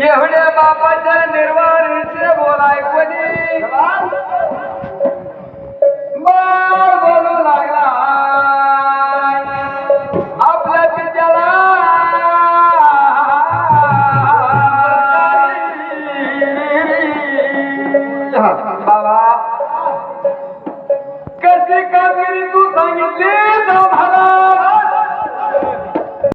एवढ्या बापाच्या निर्वाणीचे बोलाय कोणी बाळ बोलू लागला आपल्या पित्याला बाबा कशी कामगिरी तू सांगितली